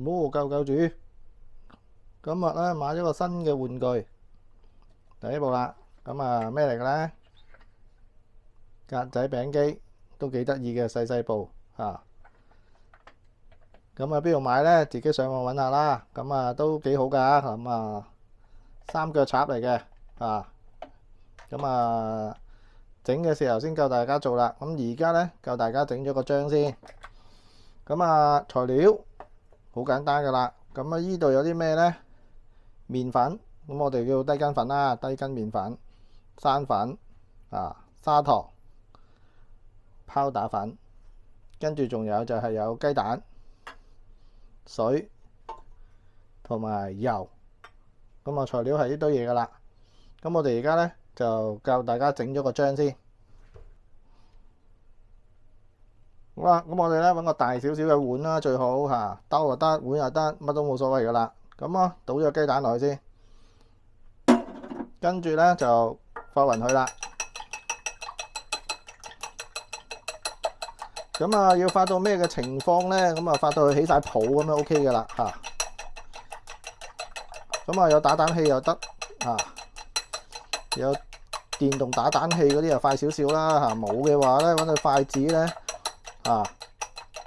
救主，今日咧買咗個新嘅玩具，第一部啦。咁啊咩嚟嘅咧？格仔餅機都幾得意嘅，細細部嚇。咁啊邊度買咧？自己上網揾下啦。咁啊都幾好㗎。咁啊三腳插嚟嘅啊。咁啊整嘅時候先教大家做啦。咁而家咧教大家整咗個漿先。咁啊材料好簡單㗎啦。咁啊依度有啲咩咧？麵粉，咁我哋叫低筋粉啦，低筋麵粉、生粉啊、砂糖、泡打粉，跟住仲有就係有雞蛋、水同埋油。咁啊材料係呢堆嘢㗎啦。咁我哋而家咧就教大家整咗個漿先。好啦，咁我哋咧揾個大少少嘅碗啦，最好嚇，兜又得，碗又得，乜都冇所謂㗎啦。咁啊倒咗雞蛋落去先。跟住咧就發勻佢啦。咁啊要發到咩嘅情況咧？咁啊發到佢起晒泡咁樣 OK 嘅啦嚇。咁啊有打蛋器又得嚇，有電動打蛋器嗰啲又快少少啦嚇。冇嘅話咧揾對筷子咧嚇，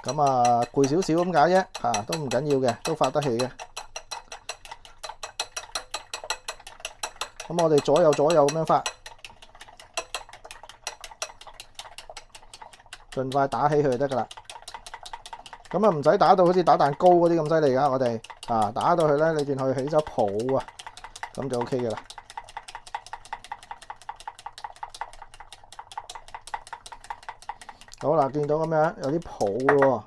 咁啊攰少少咁解啫嚇，都唔緊要嘅，都發得起嘅。咁我哋左右咁樣發，盡快打起佢就得㗎啦。咁啊唔使打到好似打蛋糕嗰啲咁犀利㗎，我哋啊打到佢咧，你見佢起咗泡啊，咁就 OK 㗎啦。好啦，見到咁樣有啲泡喎，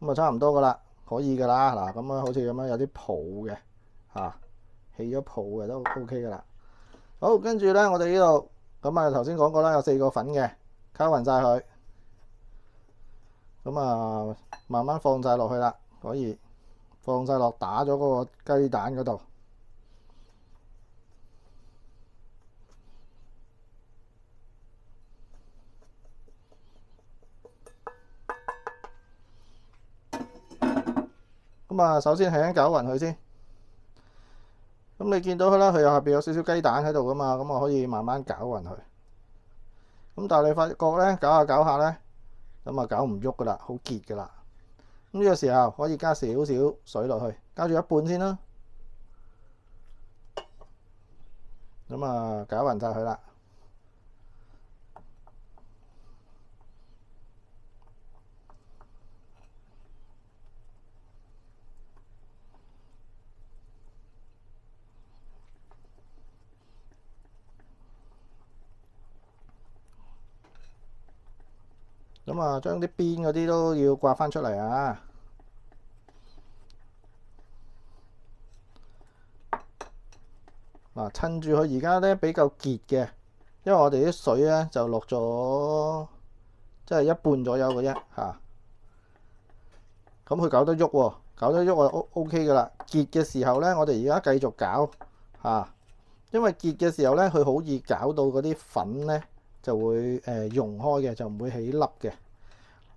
咁啊差唔多㗎啦，可以㗎啦。嗱，咁樣好似咁樣有啲泡嘅嚇，起咗泡嘅都 OK 㗎啦。好，跟住咧，我哋呢度咁啊頭先講過啦，有4個粉嘅，溝勻晒佢。咁啊慢慢放晒落去啦，可以放晒落打咗嗰個雞蛋嗰度。咁啊首先係咁攪勻佢先。咁你見到佢啦，佢下邊有少少雞蛋喺度噶嘛，咁啊可以慢慢攪勻佢。咁但係你發覺咧，攪下攪下咧，咁啊攪唔喐噶啦，好結噶啦。咁呢個時候可以加少少水落去，加住一半先啦。咁啊攪勻晒佢啦。咁啊將啲邊嗰啲都要刮翻出嚟啊！嗱，趁住佢而家咧比較結嘅，因為我哋啲水咧就落咗即係一半左右嘅啫嚇。咁佢搞得喐喎，搞得喐就 OK 噶啦。結嘅時候咧，我哋而家繼續攪嚇，因為結嘅時候咧，佢好易攪到嗰啲粉咧就會溶開嘅，就唔會起粒嘅。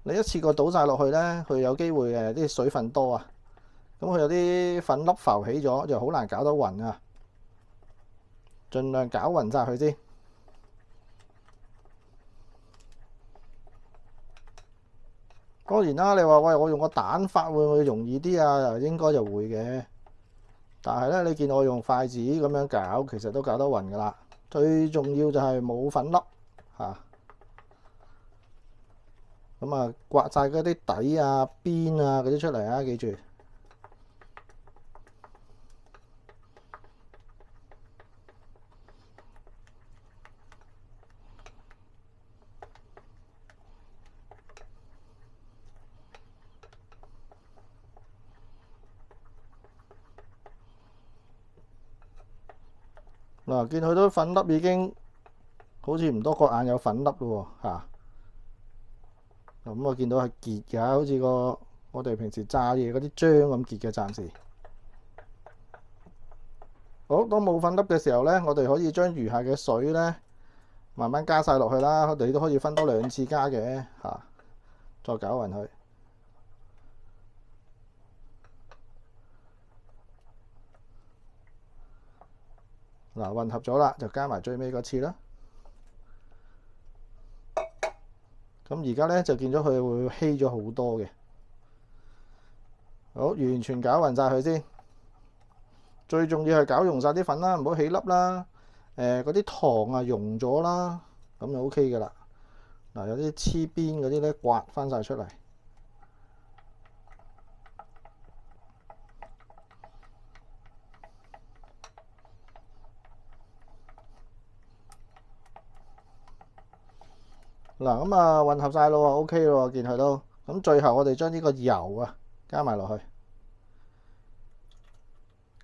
你一次過倒晒落去咧，佢有機會啲水分多啊，咁佢有啲粉粒浮起咗，就好難攪得勻啊。盡量攪勻晒佢先。當然啦，你話喂，我用個蛋發會唔會容易啲啊？應該就會嘅。但係咧，你見我用筷子咁樣攪，其實都攪得勻噶啦。最重要就係冇粉粒嚇。咁啊，刮晒嗰啲底啊、邊啊嗰啲出嚟啊，記住。嗱，見佢都粉粒已經好似唔多覺眼有粉粒咯喎嚇。咁我見到係結㗎，好似我哋平時炸嘢嗰啲漿咁結嘅，暫時。好，當冇粉粒嘅時候咧，我哋可以將餘下嘅水咧慢慢加晒落去啦。我哋都可以分多2次加嘅嚇，再攪勻佢。嗱，混合咗啦，就加埋最尾嗰次啦。咁而家咧就見咗佢會稀咗好多嘅。好，完全攪勻晒佢先。最重要係攪溶晒啲粉啦，唔好起粒啦。嗰啲糖啊溶咗啦，咁就 OK 嘅啦。嗱，有啲黐邊嗰啲咧刮翻晒出嚟。嗱，咁啊混合晒咯喎 ，OK 咯喎，見佢都。咁最後我哋將呢個油啊加埋落去。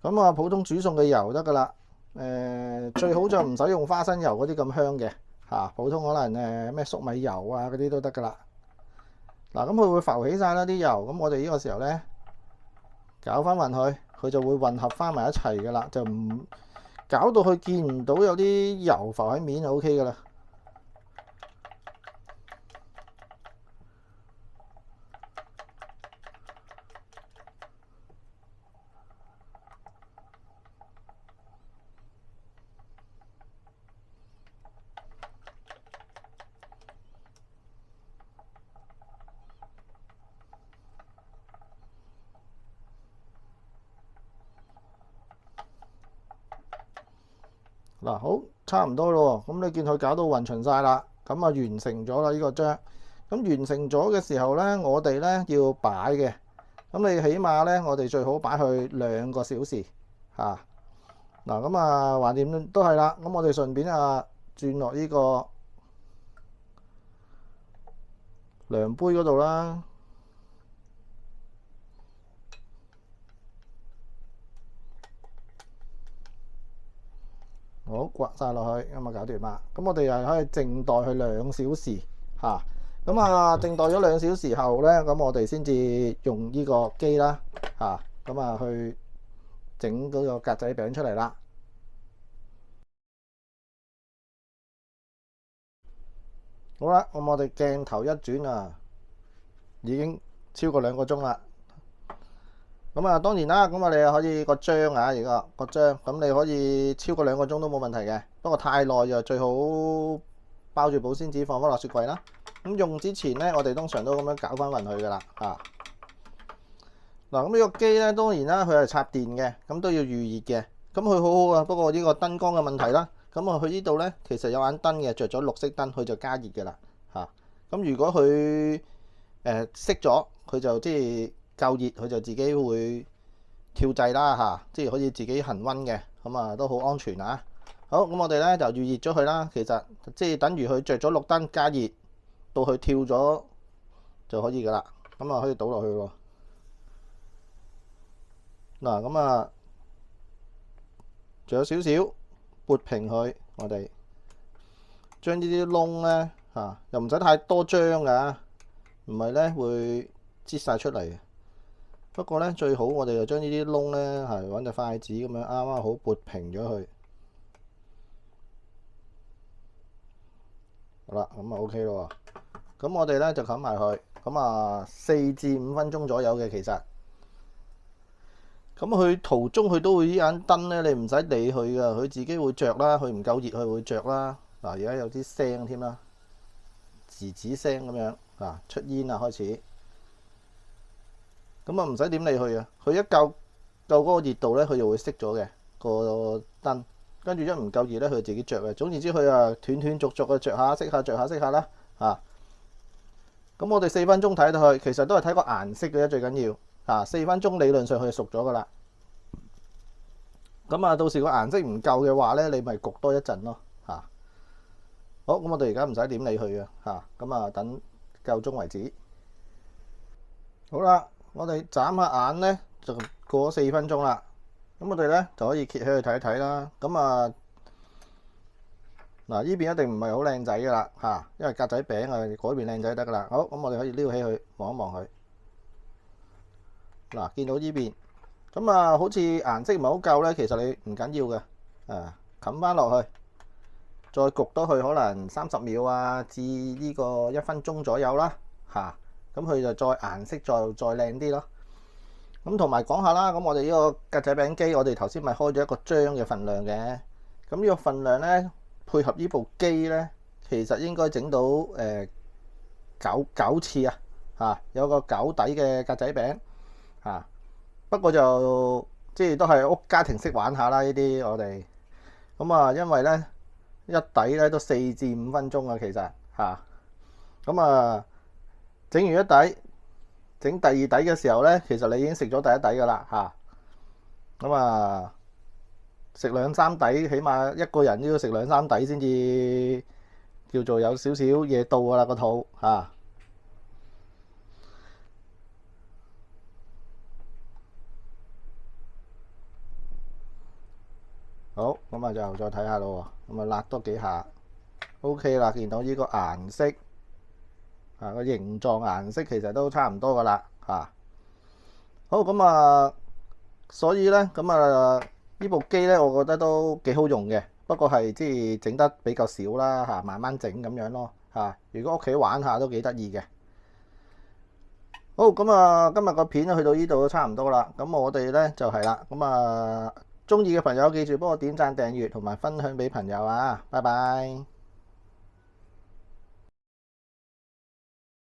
咁啊，普通煮餸嘅油得噶啦。最好就唔使用花生油嗰啲咁香嘅嚇，普通可能咩粟米油啊嗰啲都得噶啦。嗱，咁佢會浮起晒啦啲油，咁我哋呢個時候咧攪翻勻佢，佢就會混合翻埋一齊噶啦，就唔搞到佢見唔到有啲油浮喺面就 OK 噶啦。嗱，好，差唔多咯喎，咁你見佢搞到勻勻晒啦，咁啊完成咗啦呢個漿。咁完成咗嘅時候咧，我哋咧要擺嘅，咁你起碼咧，我哋最好擺去2個小時嚇。嗱，咁啊橫掂都係啦，咁我哋順便啊轉落呢個量杯嗰度啦。好，刮晒落去，咁啊搞掂啦。咁我哋又可以靜待佢2小時嚇。咁啊靜待咗2小時後咧，咁我哋先至用呢個機啦嚇。咁啊去整嗰個格仔餅出嚟啦。好啦，咁我哋鏡頭一轉啊，已經超過2個鐘啦。咁啊，當然啦，咁我哋可以個漿啊，而家個漿，咁你可以超過2個鐘都冇問題嘅。不過太耐就最好包住保鮮紙放翻落雪櫃啦。咁用之前咧，我哋通常都咁樣攪翻勻佢噶啦嚇。嗱，咁呢個機咧，當然啦，佢係插電嘅，咁都要預熱嘅。咁佢好好啊，不過呢個燈光嘅問題啦。咁啊，佢呢度咧其實有眼燈嘅，着咗綠色燈，佢就加熱嘅啦嚇。咁如果佢熄咗，佢就即係夠熱，佢就自己會跳掣啦嚇，即係可以自己恆溫嘅，咁啊都好安全啊。好，咁我哋咧就預熱咗佢啦。其實即係等於佢着咗綠燈加熱，到佢跳咗就可以噶啦。咁啊可以倒落去喎。嗱，咁啊仲有少少撥平佢，我哋將呢啲窿咧嚇又唔使太多漿㗎，唔係咧會擠晒出嚟。不過咧，最好我哋就將呢啲窿咧係揾隻筷子咁樣啱啱好撥平咗佢。好啦，咁啊 OK 咯喎。咁我哋咧就冚埋佢。咁啊4至5分鐘左右嘅其實。咁佢途中佢都會呢眼燈咧，你唔使理佢噶，佢自己會着啦。佢唔夠熱佢會着啦。嗱，而家有啲聲添啦，吱吱聲咁樣啊，出煙啦開始。咁啊唔使點理佢啊，佢一夠嗰個熱度咧，佢就會熄咗嘅個燈。跟住一唔夠熱咧，佢自己着嘅。總言之，佢啊斷斷續續嘅着下熄下着下熄下啦嚇。咁我哋4分鐘睇到佢，其實都係睇個顏色嘅啫，最緊要嚇。4分鐘理論上佢就熟咗噶啦。咁啊，到時個顏色唔夠嘅話咧，你咪焗多一陣咯嚇。好，咁我哋而家唔使點理佢啊嚇。咁啊，等夠鐘為止。好啦。我哋眨下眼咧，就過咗4分鐘啦。咁我哋咧就可以揭起去睇一睇啦。咁啊，嗱，呢邊一定唔係好靚仔噶啦嚇，因為格仔餅啊，嗰邊靚仔得噶啦。好，咁我哋可以撩起佢望一望佢。嗱，見到呢邊，咁啊，好似顏色唔係好夠咧，其實你唔緊要嘅，冚翻落去，再焗多佢可能30秒啊，至呢個1分鐘左右啦嚇。咁佢就再顏色再靚啲咯。咁同埋講下啦，咁我哋呢個格仔餅機，我哋頭先咪開咗一個漿嘅份量嘅。咁呢個份量咧，配合呢部機咧，其實應該整到九次啊，嚇有個9底嘅格仔餅嚇。不過就即係都係屋家庭式玩下啦，呢啲我哋咁啊，因為咧一底咧都4至5分鐘啊，其實嚇咁啊，整完一底，整第二底嘅時候咧，其實你已經食咗第一底噶啦嚇。咁啊，食兩三底，起碼一個人都要食兩三底先至叫做有少少嘢到噶啦個肚嚇。好，咁啊就再睇下咯喎，咁啊辣多幾下 ，OK 啦，見到呢個顏色啊個形狀顏色其實都差唔多噶啦嚇。好，咁啊，所以咧咁啊呢部機咧，我覺得都幾好用嘅，不過係即係整得比較少啦嚇，慢慢整咁樣咯嚇。如果屋企玩下都幾得意嘅。好，咁啊今日個片去到呢度都差唔多啦，咁我哋咧就係啦，咁啊。中意嘅朋友記住幫我點讚、訂閱同埋分享俾朋友啊！拜拜。